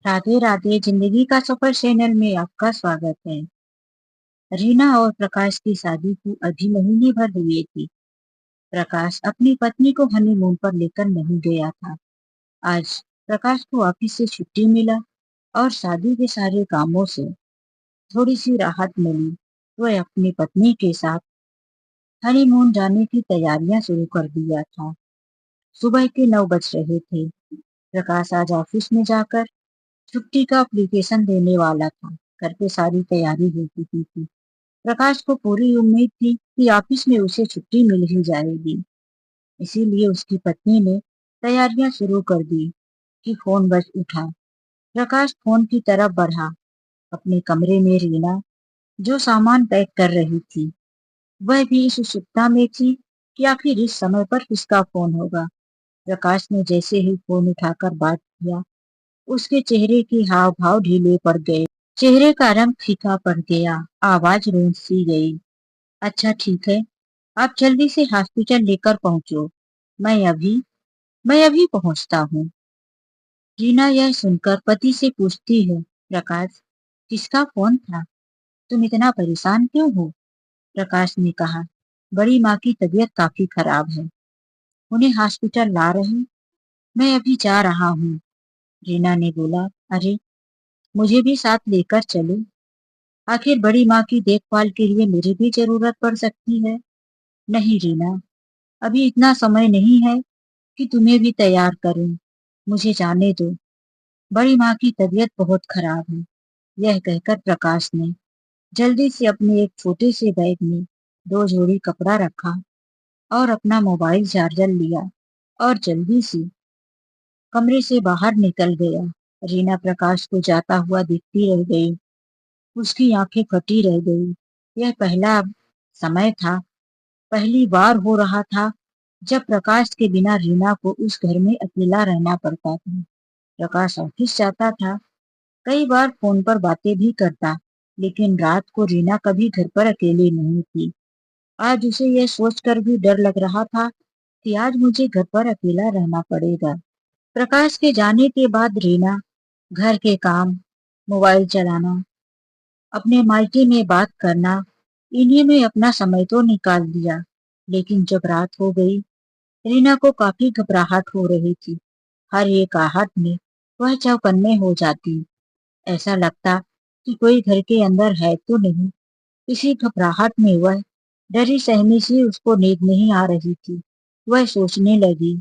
राधे राधे। जिंदगी का सफर चैनल में आपका स्वागत है। रीना और प्रकाश की शादी को अभी महीने भर हुए थे। प्रकाश अपनी पत्नी को हनीमून पर लेकर नहीं गया था। आज प्रकाश को ऑफिस से छुट्टी मिला और शादी के सारे कामों से थोड़ी सी राहत मिली। वह अपनी पत्नी के साथ हनीमून जाने की तैयारियां शुरू कर दिया था। सुबह के 9 बज रहे थे। प्रकाश आज ऑफिस में जाकर छुट्टी का एप्लीकेशन देने वाला था। घर पे सारी तैयारी हो चुकी थी। प्रकाश को पूरी उम्मीद थी कि ऑफिस में उसे छुट्टी मिल ही जाएगी। इसीलिए उसकी पत्नी ने तैयारियां शुरू कर दी कि फोन बज उठा। प्रकाश फोन की तरफ बढ़ा। अपने कमरे में रीना जो सामान पैक कर रही थी, वह भी इस उत्सुकता में थी कि आखिर इस समय पर किसका फोन होगा। प्रकाश ने जैसे ही फोन उठाकर बात किया, उसके चेहरे के हाव भाव ढीले पड़ गए। चेहरे का रंग फीका पड़ गया। आवाज रूंध सी गई। अच्छा ठीक है, आप जल्दी से हॉस्पिटल लेकर पहुंचो। मैं अभी मैं अभी पहुंचता हूँ। रीना यह सुनकर पति से पूछती है, प्रकाश किसका फोन था? तुम इतना परेशान क्यों हो? प्रकाश ने कहा, बड़ी माँ की तबीयत काफी खराब है, उन्हें हॉस्पिटल ला रहे, मैं अभी जा रहा हूँ। रीना ने बोला, अरे मुझे भी साथ लेकर चलो, आखिर बड़ी माँ की देखभाल के लिए मेरी भी जरूरत पड़ सकती है। नहीं रीना, अभी इतना समय नहीं है कि तुम्हें भी तैयार करूं। मुझे जाने दो, बड़ी माँ की तबीयत बहुत खराब है। यह कहकर प्रकाश ने जल्दी से अपने एक छोटे से बैग में 2 जोड़ी कपड़ा रखा और अपना मोबाइल चार्जर लिया और जल्दी से कमरे से बाहर निकल गया। रीना प्रकाश को जाता हुआ दिखती रह गई। उसकी आंखें फटी रह गई। यह पहला समय था, पहली बार हो रहा था जब प्रकाश के बिना रीना को उस घर में अकेला रहना पड़ता था। प्रकाश ऑफिस जाता था, कई बार फोन पर बातें भी करता, लेकिन रात को रीना कभी घर पर अकेली नहीं थी। आज उसे यह सोचकर भी डर लग रहा था कि आज मुझे घर पर अकेला रहना पड़ेगा। प्रकाश के जाने के बाद रीना घर के काम, मोबाइल चलाना, अपने मायके में बात करना, इन्हीं में अपना समय तो निकाल दिया। लेकिन जब रात हो गई, रीना को काफी घबराहट हो रही थी। हर एक आहट में वह चौकन्ने हो जाती। ऐसा लगता कि कोई घर के अंदर है तो नहीं। इसी घबराहट में वह डरी सहमी सी, उसको नींद नहीं आ रही थी। वह सोचने लगी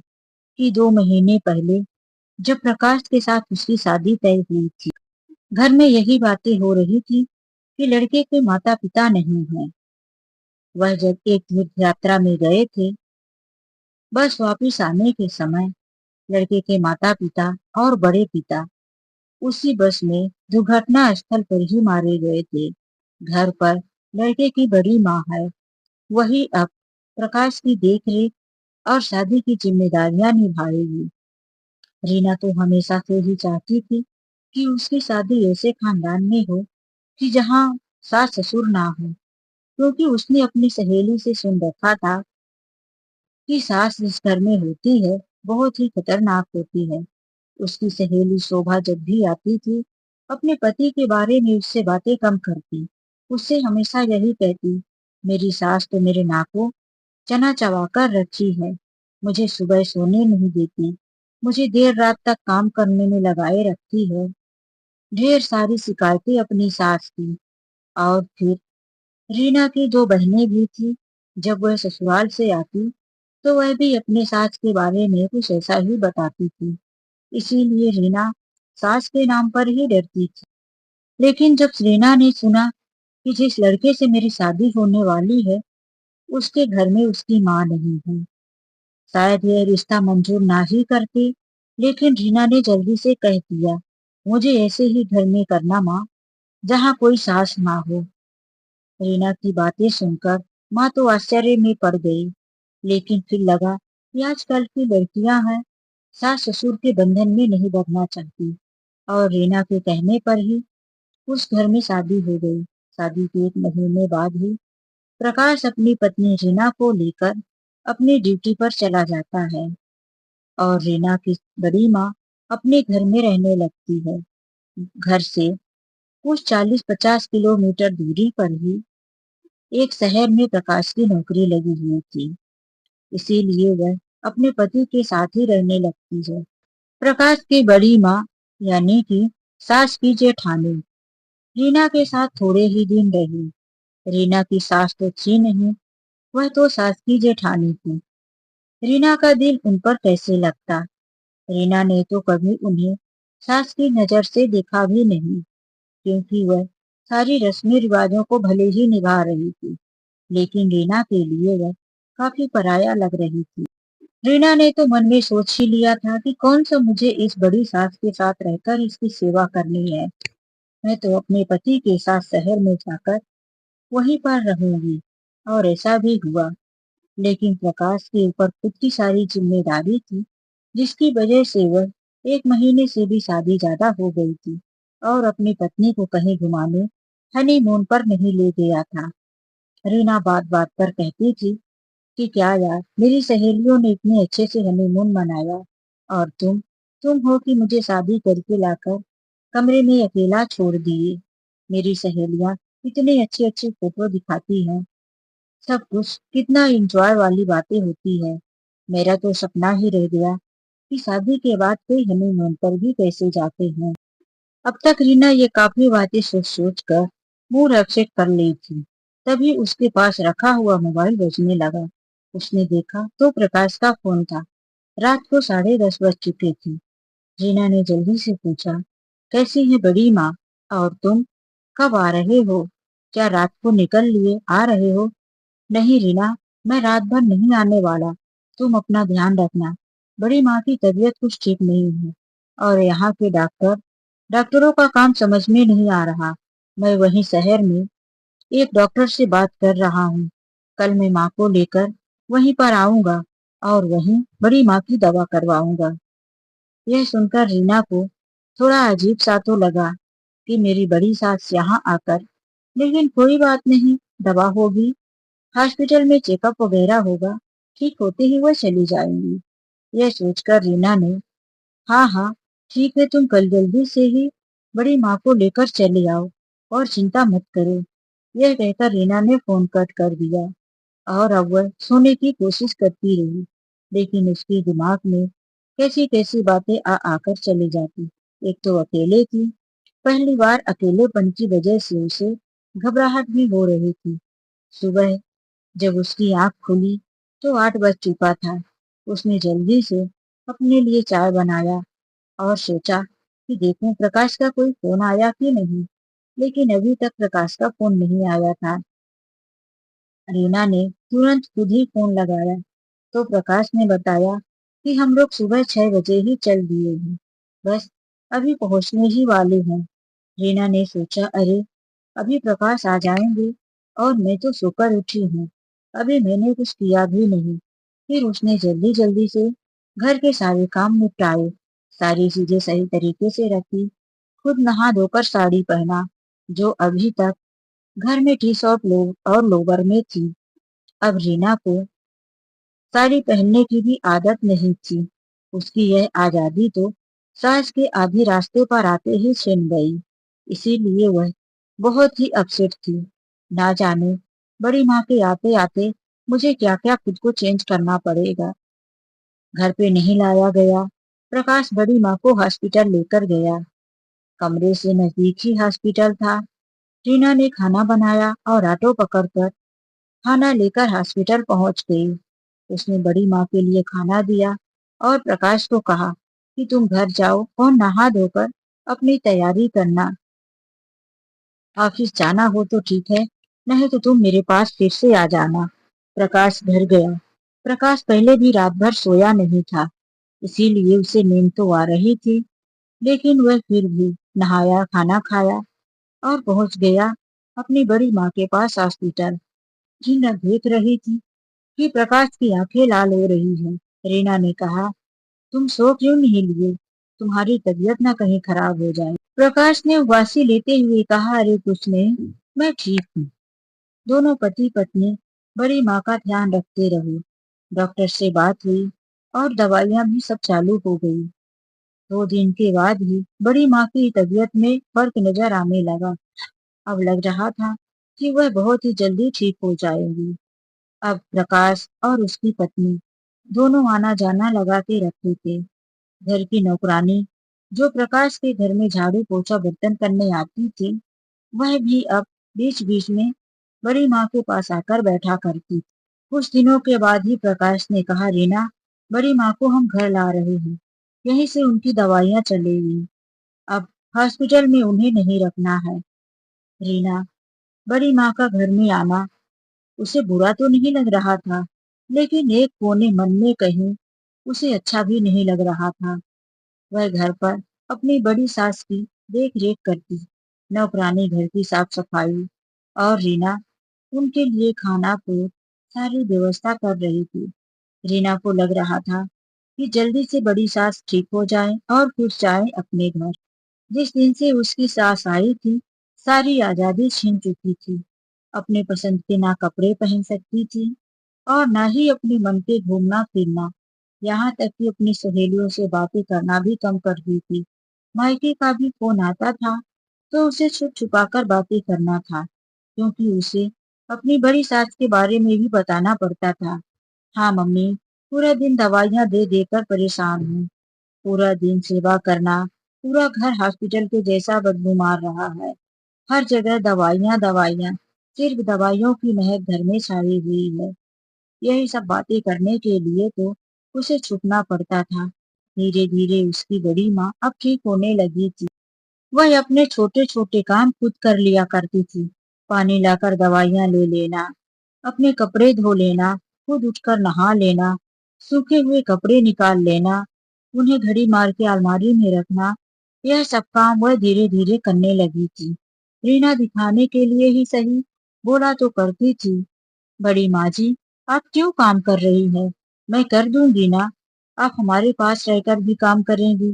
कि 2 महीने पहले जब प्रकाश के साथ उसकी शादी तय हुई थी, घर में यही बातें हो रही थी कि लड़के के माता पिता नहीं हैं। वह जब एक तीर्थ यात्रा में गए थे, बस वापिस आने के समय लड़के के माता पिता और बड़े पिता उसी बस में दुर्घटना स्थल पर ही मारे गए थे। घर पर लड़के की बड़ी माँ है, वही अब प्रकाश की देखरेख और शादी की जिम्मेदारियां निभाएगी। रीना तो हमेशा से ही चाहती थी कि उसकी शादी ऐसे खानदान में हो कि जहाँ सास ससुर ना हो, क्योंकि उसने अपनी सहेली से सुन रखा था कि सास जिस घर में होती है बहुत ही खतरनाक होती है। उसकी सहेली शोभा जब भी आती थी, अपने पति के बारे में उससे बातें कम करती। उससे हमेशा यही कहती, मेरी सास तो मेरे नाक को चना चबा कर रखी है, मुझे सुबह सोने नहीं देती, मुझे देर रात तक काम करने में लगाए रखती है। ढेर सारी शिकायतें अपनी सास की। और फिर रीना की 2 बहनें भी थी। जब वह ससुराल से आती तो वह भी अपने सास के बारे में कुछ ऐसा ही बताती थी। इसीलिए रीना सास के नाम पर ही डरती थी। लेकिन जब रीना ने सुना कि जिस लड़के से मेरी शादी होने वाली है, उसके घर में उसकी माँ नहीं है, शायद यह रिश्ता मंजूर ना ही करती। लेकिन रीना ने जल्दी से कह दिया, मुझे ऐसे ही घर में करना माँ, जहाँ कोई सास ना हो। रीना की बातें सुनकर माँ तो आश्चर्य में पड़ गई, लेकिन फिर लगा कि आजकल की लड़कियां हैं, सास ससुर के बंधन में नहीं बंधना चाहती। और रीना के कहने पर ही उस घर में शादी हो गई। शादी के 1 महीने बाद ही प्रकाश अपनी पत्नी रीना को लेकर अपनी ड्यूटी पर चला जाता है और रीना की बड़ी माँ अपने घर में रहने लगती है। घर से कुछ 40-50 किलोमीटर दूरी पर ही एक शहर में प्रकाश की नौकरी लगी हुई थी। इसीलिए वह अपने पति के साथ ही रहने लगती है। प्रकाश की बड़ी माँ यानी कि सास की जेठानी रीना के साथ थोड़े ही दिन रही। रीना की सास तो थी नहीं, वह तो सास की जेठानी थी। रीना का दिल उन पर कैसे लगता। रीना ने तो कभी उन्हें सास की नजर से देखा भी नहीं, क्योंकि वह सारी रस्में रिवाजों को भले ही निभा रही थी, लेकिन रीना के लिए वह काफी पराया लग रही थी। रीना ने तो मन में सोच ही लिया था कि कौन सा मुझे इस बड़ी सास के साथ रहकर इसकी सेवा करनी है। मैं तो अपने पति के साथ शहर में जाकर वहीं पर रहूंगी। और ऐसा भी हुआ। लेकिन प्रकाश के ऊपर खुद की सारी जिम्मेदारी थी, जिसकी वजह से वह 1 महीने से भी शादी ज्यादा हो गई थी और अपनी पत्नी को कहीं घुमाने हनीमून पर नहीं ले गया था। रीना बात बात पर कहती थी कि क्या यार, मेरी सहेलियों ने इतने अच्छे से हनीमून मनाया और तुम हो कि मुझे शादी करके लाकर कमरे में अकेला छोड़ दिए। मेरी सहेलियां इतने अच्छे अच्छे फोटो दिखाती हैं, सब कुछ कितना एंजॉय वाली बातें होती है। मेरा तो सपना ही रह गया कि शादी के बाद कोई हनीमून पर भी कैसे जाते हैं। अब तक रीना ये काफी बातें सोच सोच कर मुंह अपसेट कर ली थी। तभी उसके पास रखा हुआ मोबाइल बजने लगा। उसने देखा तो प्रकाश का फोन था। रात को 10:30 बज चुके थे। रीना ने जल्दी से पूछा, कैसी है बड़ी माँ, और तुम कब आ रहे हो? क्या रात को निकल लिए आ रहे हो? नहीं रीना, मैं रात भर नहीं आने वाला। तुम अपना ध्यान रखना। बड़ी माँ की तबीयत कुछ ठीक नहीं है और यहाँ के डॉक्टरों का काम समझ में नहीं आ रहा। मैं वहीं शहर में एक डॉक्टर से बात कर रहा हूँ। कल मैं माँ को लेकर वहीं पर आऊंगा और वहीं बड़ी माँ की दवा करवाऊंगा। यह सुनकर रीना को थोड़ा अजीब सा तो लगा कि मेरी बड़ी सास यहाँ आकर, लेकिन कोई बात नहीं, दवा होगी, हॉस्पिटल में चेकअप वगैरह होगा, ठीक होते ही वह चली जाएंगी। यह सोचकर रीना ने, हाँ हाँ ठीक है, तुम कल जल्दी से ही बड़ी माँ को लेकर चले आओ और चिंता मत करो। यह कहकर रीना ने फोन कट कर दिया और अब वह सोने की कोशिश करती रही, लेकिन उसके दिमाग में कैसी कैसी बातें आ आकर चली जाती। एक तो अकेले थी, पहली बार अकेलेपन की वजह से उसे घबराहट भी हो रही थी। सुबह जब उसकी आंख खुली तो 8 बज चुका था। उसने जल्दी से अपने लिए चाय बनाया और सोचा कि देखूं प्रकाश का कोई फोन आया कि नहीं, लेकिन अभी तक प्रकाश का फोन नहीं आया था। रीना ने तुरंत खुद ही फोन लगाया तो प्रकाश ने बताया कि हम लोग सुबह 6 बजे ही चल दिए हैं, बस अभी पहुंचने ही वाले हैं। रीना ने सोचा, अरे अभी प्रकाश आ जाएंगे और मैं तो सोकर उठी हूँ, अभी मैंने कुछ किया भी नहीं। फिर उसने जल्दी जल्दी से घर के सारे काम निपटाए, सारी चीजें सही तरीके से रखी, खुद नहा धोकर साड़ी पहना, जो अभी तक घर में टी शर्ट और लोवर में थी। अब रीना को साड़ी पहनने की भी आदत नहीं थी। उसकी यह आजादी तो सास के आधी रास्ते पर आते ही छिन गई। इसीलिए वह बहुत ही अपसेट थी। ना जाने बड़ी माँ के आते आते मुझे क्या क्या खुद को चेंज करना पड़ेगा। घर पे नहीं लाया गया। प्रकाश बड़ी माँ को हॉस्पिटल लेकर गया। कमरे से नजदीक ही हॉस्पिटल था। रीना ने खाना बनाया और ऑटो पकड़कर खाना लेकर हॉस्पिटल पहुंच गई। उसने बड़ी माँ के लिए खाना दिया और प्रकाश को कहा कि तुम घर जाओ और नहा धोकर अपनी तैयारी करना। ऑफिस जाना हो तो ठीक है, नहीं तो तुम मेरे पास फिर से आ जाना। प्रकाश घर गया। प्रकाश पहले भी रात भर सोया नहीं था, इसीलिए उसे नींद तो आ रही थी, लेकिन वह फिर भी नहाया, खाना खाया और पहुंच गया अपनी बड़ी माँ के पास हॉस्पिटल। जीना देख रही थी कि प्रकाश की आंखें लाल हो रही हैं। रीना ने कहा, तुम सो क्यों नहीं लिए? तुम्हारी तबीयत ना कहीं खराब हो जाए। प्रकाश ने उबासी लेते हुए कहा, अरे कुछ नहीं, मैं ठीक हूँ। दोनों पति पत्नी बड़ी माँ का ध्यान रखते रहे। डॉक्टर से बात हुई और दवाइयाँ भी सब चालू हो गई। 2 दिन के बाद ही बड़ी माँ की तबीयत में फर्क नजर आने लगा। अब लग रहा था कि वह बहुत ही जल्दी ठीक हो जाएंगी। अब प्रकाश और उसकी पत्नी दोनों आना जाना लगा के रखते थे। घर की नौकरानी जो प्रकाश के घर में झाड़ू पोछा बर्तन करने आती थी, वह भी अब बीच बीच में बड़ी माँ के पास आकर बैठा करती थी। कुछ दिनों के बाद ही प्रकाश ने कहा, रीना, बड़ी माँ को हम घर ला रहे हैं, यहीं से उनकी दवाइयाँ चलेगी। अब हॉस्पिटल में उन्हें नहीं रखना है। रीना, बड़ी माँ का घर में आना उसे बुरा तो नहीं लग रहा था, लेकिन एक कोने मन में कहीं उसे अच्छा भी नहीं लग रहा था। वह घर पर अपनी बड़ी सास की देख रेख करती, नौकरानी घर की साफ सफाई और रीना उनके लिए खाना को सारी व्यवस्था कर रही थी। रीना को लग रहा था कि जल्दी से बड़ी सास ठीक हो जाए और खुद जाए अपने घर। जिस दिन से उसकी सास आई थी, सारी आजादी छीन चुकी थी। अपने पसंद के ना कपड़े पहन सकती थी और ना ही अपने मन के घूमना फिरना, यहाँ तक कि अपनी सहेलियों से बातें करना भी कम कर दी थी। मायके का भी फोन आता था तो उसे छुप छुपा कर बातें करना था, क्योंकि उसे अपनी बड़ी सास के बारे में भी बताना पड़ता था। हाँ मम्मी, पूरा दिन दवाइयाँ दे देकर परेशान हूँ। पूरा दिन सेवा करना, पूरा घर हॉस्पिटल के जैसा बदबू मार रहा है। हर जगह दवाइयाँ दवाइयाँ, सिर्फ दवाइयों की महक घर में छाई हुई है। यही सब बातें करने के लिए तो उसे छुपना पड़ता था। धीरे धीरे उसकी बड़ी माँ अब ठीक होने लगी थी। वह अपने छोटे छोटे काम खुद कर लिया करती थी। पानी लाकर दवाइयाँ ले लेना, अपने कपड़े धो लेना, खुद उठकर नहा लेना, सूखे हुए कपड़े निकाल लेना, उन्हें घड़ी मार के अलमारी में रखना, यह सब काम वह धीरे धीरे करने लगी थी। रीना दिखाने के लिए ही सही बोला तो करती थी, बड़ी माँ जी, आप क्यों काम कर रही है? मैं कर दूंगी ना। आप हमारे पास रहकर भी काम करेंगी,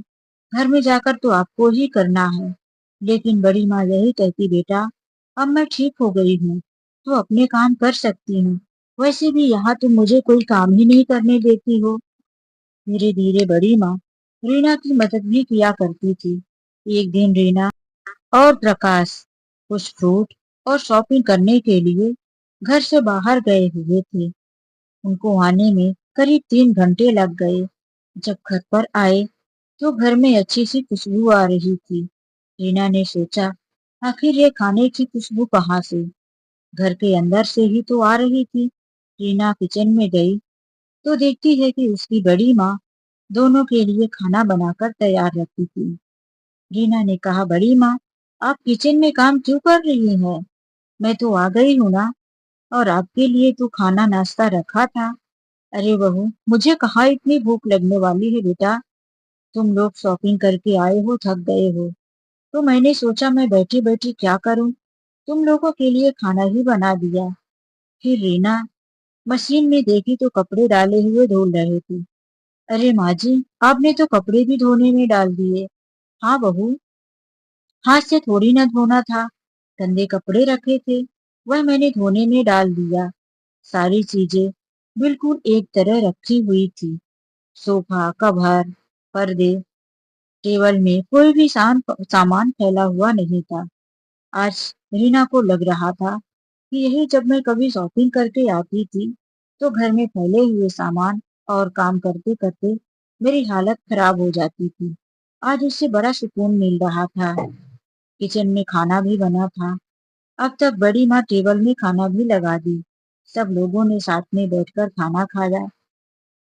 घर में जाकर तो आपको ही करना है। लेकिन बड़ी माँ यही कहती, बेटा, अब मैं ठीक हो गई हूँ तो अपने काम कर सकती हूँ। वैसे भी यहाँ तुम मुझे कोई काम ही नहीं करने देती हो। धीरे धीरे बड़ी माँ रीना की मदद भी किया करती थी। एक दिन रीना और प्रकाश कुछ फ्रूट और शॉपिंग करने के लिए घर से बाहर गए हुए थे। उनको आने में करीब 3 घंटे लग गए। जब घर पर आए तो घर में अच्छी सी खुशबू आ रही थी। रीना ने सोचा, आखिर ये खाने की खुशबू कहाँ से? घर के अंदर से ही तो आ रही थी। रीना किचन में गई तो देखती है कि उसकी बड़ी माँ दोनों के लिए खाना बनाकर तैयार रखती थी। रीना ने कहा, बड़ी माँ, आप किचन में काम क्यों कर रही हैं? मैं तो आ गई हूँ ना, और आपके लिए तो खाना नाश्ता रखा था। अरे बहू, मुझे कहाँ इतनी भूख लगने वाली है बेटा। तुम लोग शॉपिंग करके आए हो, थक गए हो, तो मैंने सोचा मैं बैठी बैठी क्या करूं, तुम लोगों के लिए खाना ही बना दिया। फिर रीना मशीन में देखी तो कपड़े डाले हुए धुल रहे थे। अरे माँ जी, आपने तो कपड़े भी धोने में डाल दिए। हाँ बहू, हाथ से थोड़ी ना धोना था, गंदे कपड़े रखे थे, वह मैंने धोने में डाल दिया। सारी चीजें बिल्कुल एक तरह रखी हुई थी। सोफा, कवर, पर्दे, टेबल में कोई भी सामान फैला हुआ नहीं था। आज रीना को लग रहा था कि यही जब मैं कभी शॉपिंग करके आती थी तो घर में फैले हुए सामान और काम करते करते मेरी हालत खराब हो जाती थी। आज उससे बड़ा सुकून मिल रहा था। किचन में खाना भी बना था। अब तक बड़ी माँ टेबल में खाना भी लगा दी। सब लोगों ने साथ में बैठकर खाना खाया।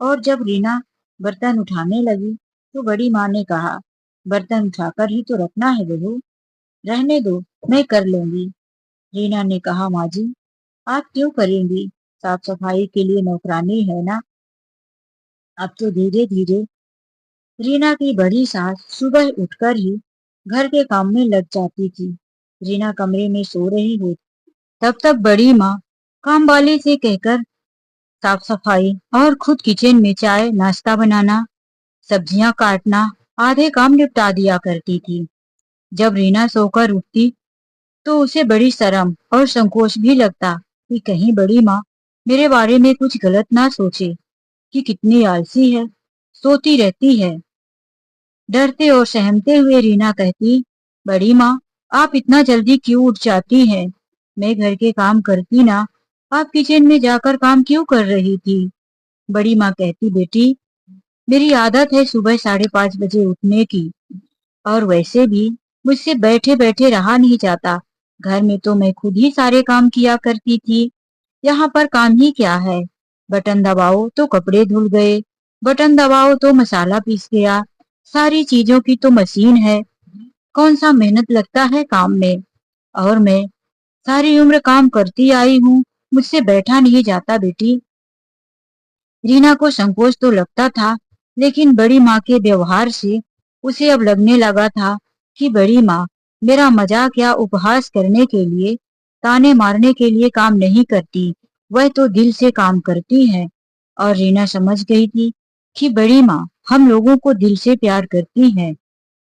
और जब रीना बर्तन उठाने लगी तो बड़ी माँ ने कहा, बर्तन उठाकर ही तो रखना है बहू, रहने दो, मैं कर लूंगी। रीना ने कहा, माँ जी, आप क्यों करेंगी, साफ सफाई के लिए नौकरानी है ना। अब तो धीरे धीरे रीना की बड़ी सास सुबह उठकर ही घर के काम में लग जाती थी। रीना कमरे में सो रही हो तब तक बड़ी माँ काम वाले से कहकर साफ सफाई और खुद किचन में चाय नाश्ता बनाना, सब्जियां काटना आधे काम निपटा दिया करती थी। जब रीना सोकर उठती तो उसे बड़ी शर्म और संकोच भी लगता कि कहीं बड़ी माँ मेरे बारे में कुछ गलत ना सोचे कि कितनी आलसी है, सोती रहती है। डरते और सहमते हुए रीना कहती, बड़ी माँ, आप इतना जल्दी क्यों उठ जाती हैं? मैं घर के काम करती ना, आप किचन में जाकर काम क्यों कर रही थी? बड़ी माँ कहती, बेटी, मेरी आदत है सुबह 5:30 बजे उठने की, और वैसे भी मुझसे बैठे बैठे रहा नहीं जाता। घर में तो मैं खुद ही सारे काम किया करती थी। यहाँ पर काम ही क्या है? बटन दबाओ तो कपड़े धुल गए, बटन दबाओ तो मसाला पीस गया। सारी चीजों की तो मशीन है। कौन सा मेहनत लगता है काम में? और मैं सारी उम्र काम करती आई हूँ, मुझसे बैठा नहीं जाता बेटी। रीना को संकोच तो लगता था, लेकिन बड़ी माँ के व्यवहार से उसे अब लगने लगा था कि बड़ी माँ मेरा मजाक या उपहास करने के लिए, ताने मारने के लिए काम नहीं करती, वह तो दिल से काम करती है। और रीना समझ गई थी कि बड़ी माँ हम लोगों को दिल से प्यार करती है।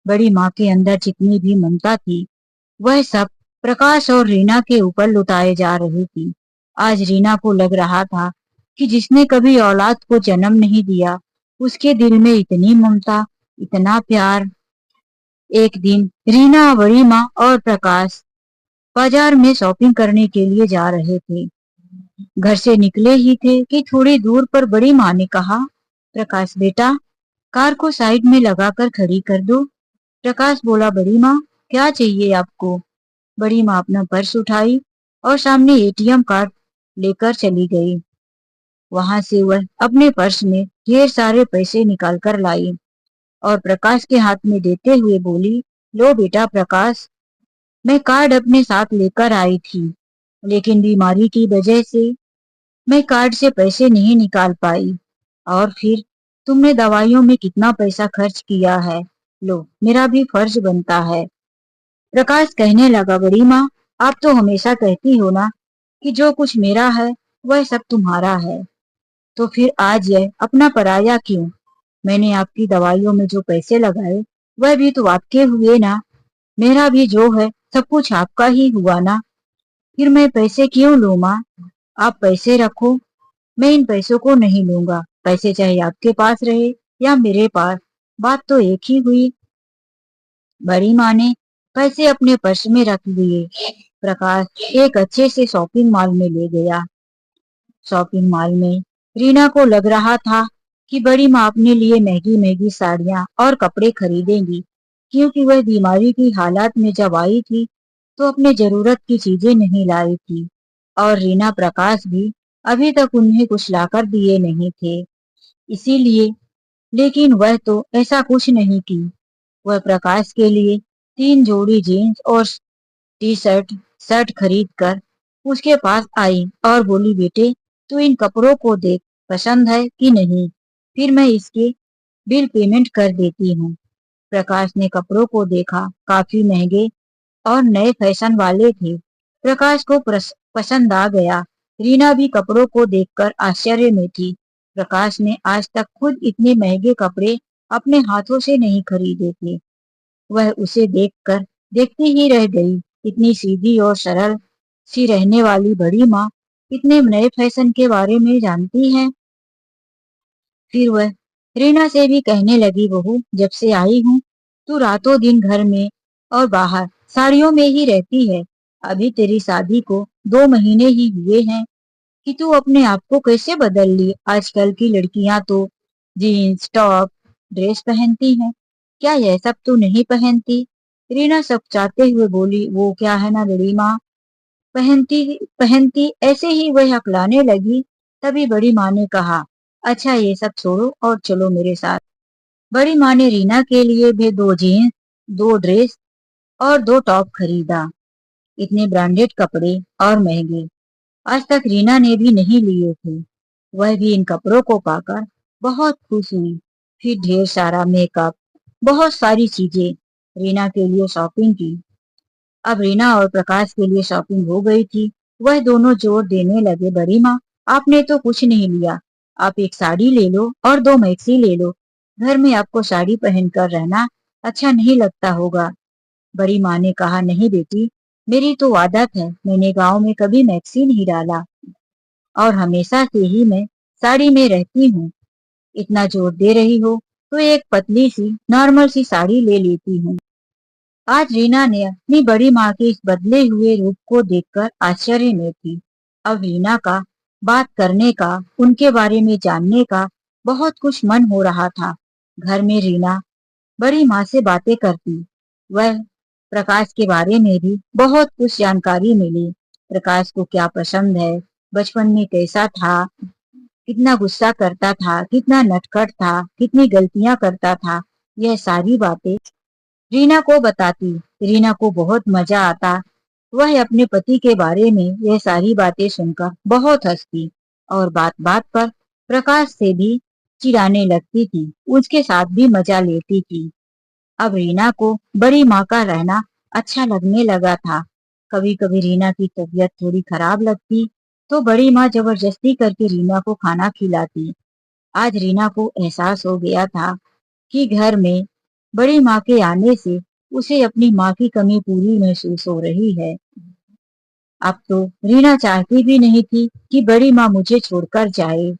बड़ी माँ के अंदर जितनी भी ममता थी, वह सब प्रकाश और रीना के ऊपर लुटाए जा रही थी। आज रीना को लग रहा था कि जिसने कभी औलाद को जन्म नहीं दिया, उसके दिल में इतनी ममता, इतना प्यार। एक दिन रीना, बड़ी माँ और प्रकाश बाजार में शॉपिंग करने के लिए जा रहे थे। घर से निकले ही थे कि थोड़ी दूर पर बड़ी माँ ने कहा, प्रकाश बेटा, कार को साइड में लगाकर खड़ी कर दो। प्रकाश बोला, बड़ी माँ, क्या चाहिए आपको? बड़ी माँ अपना पर्स उठाई और सामने एटीएम कार्ड लेकर चली गई। वहां से वह अपने पर्स में ढेर सारे पैसे निकाल कर लाई और प्रकाश के हाथ में देते हुए बोली, लो बेटा प्रकाश, मैं कार्ड अपने साथ लेकर आई थी, लेकिन बीमारी की वजह से मैं कार्ड से पैसे नहीं निकाल पाई। और फिर तुमने दवाइयों में कितना पैसा खर्च किया है, लो मेरा भी फर्ज बनता है। प्रकाश कहने लगा, बड़ी माँ, आप तो हमेशा कहती हो ना कि जो कुछ मेरा है वह सब तुम्हारा है, तो फिर आज यह अपना पराया क्यों? मैंने आपकी दवाइयों में जो पैसे लगाए वह भी तो आपके हुए ना। मेरा भी जो है सब कुछ आपका ही हुआ ना। फिर मैं पैसे क्यों लूं माँ? आप पैसे रखो, मैं इन पैसों को नहीं लूंगा। पैसे चाहे आपके पास रहे या मेरे पास, बात तो एक ही हुई। बड़ी माँ ने पैसे अपने पर्स में रख लिए। प्रकाश एक अच्छे से शॉपिंग मॉल में ले गया। शॉपिंग मॉल में रीना को लग रहा था कि बड़ी माँ अपने लिए महंगी महंगी साड़ियां और कपड़े खरीदेंगी, क्योंकि वह बीमारी की हालात में जब आई थी तो अपने जरूरत की चीजें नहीं लाई थी। और रीना, प्रकाश भी अभी तक उन्हें कुछ लाकर दिए नहीं थे, इसीलिए। लेकिन वह तो ऐसा कुछ नहीं की। वह प्रकाश के लिए 3 जोड़ी जीन्स और टी शर्ट शर्ट खरीद कर उसके पास आई और बोली, बेटे, तू इन कपड़ों को देख, पसंद है कि नहीं? फिर मैं इसके बिल पेमेंट कर देती हूँ। प्रकाश ने कपड़ों को देखा, काफी महंगे और नए फैशन वाले थे। प्रकाश को पसंद आ गया। रीना भी कपड़ों को देखकर आश्चर्य में थी। प्रकाश ने आज तक खुद इतने महंगे कपड़े अपने हाथों से नहीं खरीदे थे। वह उसे देखकर देखती ही रह गई। इतनी सीधी और सरल सी रहने वाली बड़ी माँ इतने नए फैशन के बारे में जानती है। फिर वह रीना से भी कहने लगी, बहू, जब से आई हूँ तू रातों दिन घर में और बाहर साड़ियों में ही रहती है। अभी तेरी शादी को 2 महीने ही हुए हैं कि तू अपने आप को कैसे बदल ली। आजकल की लड़कियां तो जीन्स टॉप ड्रेस पहनती हैं, क्या यह सब तू नहीं पहनती? रीना सब चाहते हुए बोली, वो क्या है ना बड़ी माँ, पहनती पहनती। ऐसे ही वह हकलाने लगी। तभी बड़ी माँ ने कहा, अच्छा ये सब छोड़ो और चलो मेरे साथ। बड़ी माँ ने रीना के लिए भी 2 जीन्स, 2 ड्रेस और 2 टॉप खरीदा। इतने ब्रांडेड कपड़े और महंगे आज तक रीना ने भी नहीं लिए थे। वह भी इन कपड़ों को पाकर बहुत खुश हुई। फिर ढेर सारा मेकअप, बहुत सारी चीजें रीना के लिए शॉपिंग की। अब रीना और प्रकाश के लिए शॉपिंग हो गई थी। वह दोनों जोर देने लगे, बड़ी माँ, आपने तो कुछ नहीं लिया। आप एक साड़ी ले लो और 2 मैक्सी ले लो। घर में आपको साड़ी पहनकर रहना अच्छा नहीं लगता होगा। बड़ी माँ ने कहा, नहीं बेटी, मेरी तो आदत है, मैंने गांव में कभी मैक्सी नहीं डाला और हमेशा से ही मैं साड़ी में रहती हूँ। इतना जोर दे रही हो तो एक पतली सी नॉर्मल सी साड़ी ले लेती हूँ। आज रीना ने अपनी बड़ी माँ के इस बदले हुए रूप को देखकर आश्चर्य में थी। अब रीना का बात करने का, उनके बारे में जानने का बहुत कुछ मन हो रहा था। घर में रीना बड़ी माँ से बातें करती। वह प्रकाश के बारे में भी बहुत कुछ जानकारी मिली। प्रकाश को क्या पसंद है, बचपन में कैसा था, कितना गुस्सा करता था, कितना नटखट था, कितनी गलतियां करता था, यह सारी बातें रीना को बताती। रीना को बहुत मजा आता। वह अपने पति के बारे में यह सारी बातें सुनकर बहुत हंसती और बात बात पर प्रकाश से भी चिढ़ाने लगती थी, उसके साथ भी मजा लेती थी। अब रीना को बड़ी माँ का रहना अच्छा लगने लगा था। कभी कभी रीना की तबीयत थोड़ी खराब लगती तो बड़ी माँ जबरदस्ती करके रीना को खाना खिलाती। आज रीना को एहसास हो गया था कि घर में बड़ी माँ के आने से उसे अपनी माँ की कमी पूरी महसूस हो रही है। अब तो रीना चाहती भी नहीं थी कि बड़ी माँ मुझे छोड़कर जाए।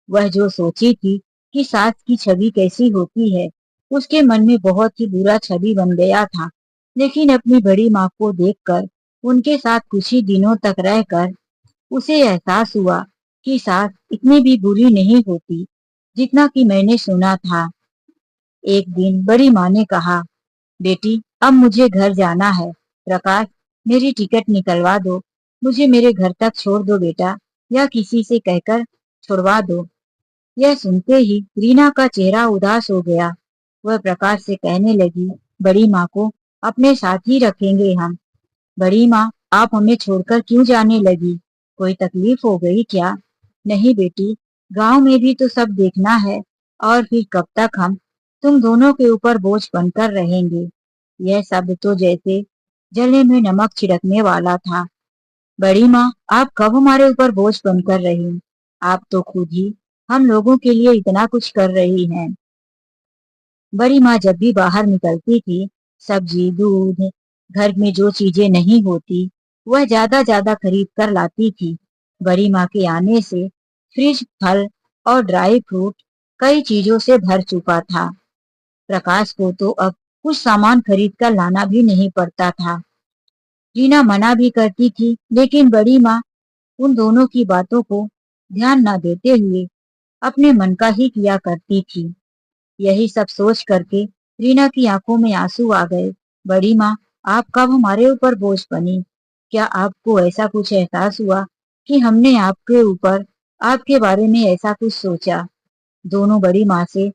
वह जो सोची थी कि सास की छवि कैसी होती है, उसके मन में बहुत ही बुरा छवि बन गया था। लेकिन अपनी बड़ी माँ को देखकर, उनके साथ कुछ ही दिनों तक रहकर उसे एहसास हुआ कि सास इतनी भी बुरी नहीं होती जितना कि मैंने सुना था। एक दिन बड़ी माँ ने कहा, बेटी अब मुझे घर जाना है। प्रकाश, मेरी टिकट निकलवा दो, मुझे मेरे घर तक छोड़ दो बेटा, या किसी से कहकर छुड़वा दो। यह सुनते ही रीना का चेहरा उदास हो गया। वह प्रकाश से कहने लगी, बड़ी माँ को अपने साथ ही रखेंगे हम। बड़ी माँ, आप हमें छोड़कर क्यों जाने लगी? कोई तकलीफ हो गई क्या? नहीं बेटी, गांव में भी तो सब देखना है, और फिर कब तक हम तुम दोनों के ऊपर बोझ बनकर रहेंगे। यह सब तो जैसे जले में नमक छिड़कने वाला था। बड़ी माँ, आप कब हमारे ऊपर बोझ बनकर रही? आप तो खुद ही हम लोगों के लिए इतना कुछ कर रही हैं। बड़ी माँ जब भी बाहर निकलती थी, सब्जी, दूध, घर में जो चीजें नहीं होती, वह ज्यादा ज्यादा खरीद कर लाती थी। बड़ी माँ के आने से फ्रिज फल और ड्राई फ्रूट कई चीजों से भर चुका था। प्रकाश को तो अब कुछ सामान खरीद कर लाना भी नहीं पड़ता था। रीना मना भी करती थी, लेकिन बड़ी माँ उन दोनों की बातों को ध्यान न देते हुए अपने मन का ही किया करती थी। यही सब सोच करके रीना की आंखों में आंसू आ गए। बड़ी माँ, आप कब हमारे ऊपर बोझ बनी? क्या आपको ऐसा कुछ एहसास हुआ कि हमने आपके ऊपर, आपके बारे में ऐसा कुछ सोचा? दोनों बड़ी माँ से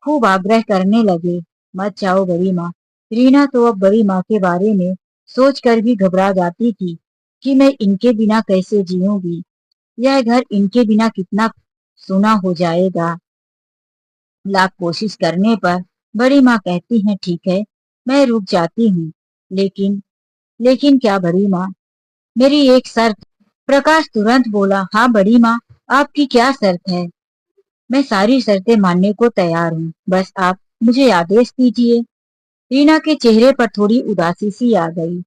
खूब आग्रह करने लगे, मत जाओ बड़ी माँ। रीना तो अब बड़ी माँ के बारे में सोच कर भी घबरा जाती थी कि मैं इनके बिना कैसे जीऊंगी, यह घर इनके बिना कितना सूना हो जाएगा। लाख कोशिश करने पर बड़ी माँ कहती है, ठीक है, मैं रुक जाती हूँ, लेकिन लेकिन क्या बड़ी माँ, मेरी एक शर्त। प्रकाश तुरंत बोला, हाँ बड़ी माँ, आपकी क्या शर्त है? मैं सारी शर्तें मानने को तैयार हूँ, बस आप मुझे आदेश दीजिए। रीना के चेहरे पर थोड़ी उदासी सी आ गई।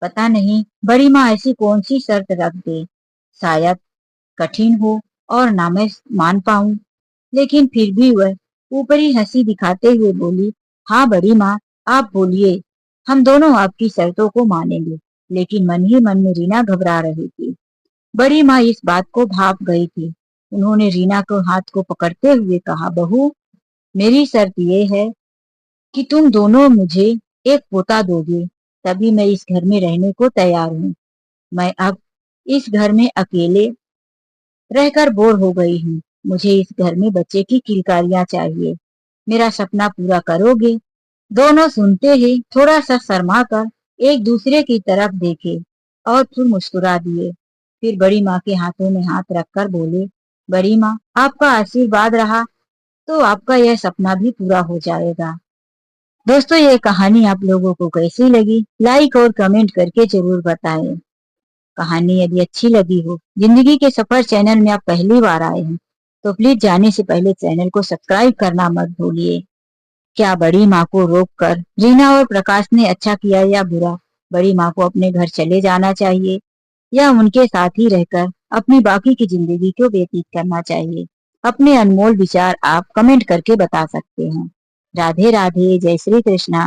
पता नहीं बड़ी माँ ऐसी कौन सी शर्त रख दे, शायद कठिन हो और ना मैं मान पाऊं। लेकिन फिर भी वह ऊपरी हंसी दिखाते हुए बोली, हाँ बड़ी माँ, आप बोलिए, हम दोनों आपकी शर्तों को मानेंगे। लेकिन मन ही मन में रीना घबरा रही थी। बड़ी माँ इस बात को भाप गई थी। उन्होंने रीना को हाथ को पकड़ते हुए कहा, बहू, मेरी शर्त ये है कि तुम दोनों मुझे एक पोता दोगे, तभी मैं इस घर में रहने को तैयार हूँ। मैं अब इस घर में अकेले रहकर बोर हो गई हूँ। मुझे इस घर में बच्चे की किलकारियां चाहिए। मेरा सपना पूरा करोगे? दोनों सुनते ही थोड़ा सा शर्मा कर एक दूसरे की तरफ देखे और फिर मुस्कुरा दिए। फिर बड़ी माँ के हाथों में हाथ रखकर बोले, बड़ी माँ, आपका आशीर्वाद रहा तो आपका यह सपना भी पूरा हो जाएगा। दोस्तों, ये कहानी आप लोगों को कैसी लगी? लाइक और कमेंट करके जरूर बताएं। कहानी यदि अच्छी लगी हो, जिंदगी के सफर चैनल में आप पहली बार आए हैं, तो प्लीज जाने से पहले चैनल को सब्सक्राइब करना मत भूलिए। क्या बड़ी माँ को रोककर रीना और प्रकाश ने अच्छा किया या बुरा? बड़ी माँ को अपने घर चले जाना चाहिए या उनके साथ ही रहकर अपनी बाकी की जिंदगी को व्यतीत करना चाहिए? अपने अनमोल विचार आप कमेंट करके बता सकते हैं। राधे राधे, जय श्री कृष्णा।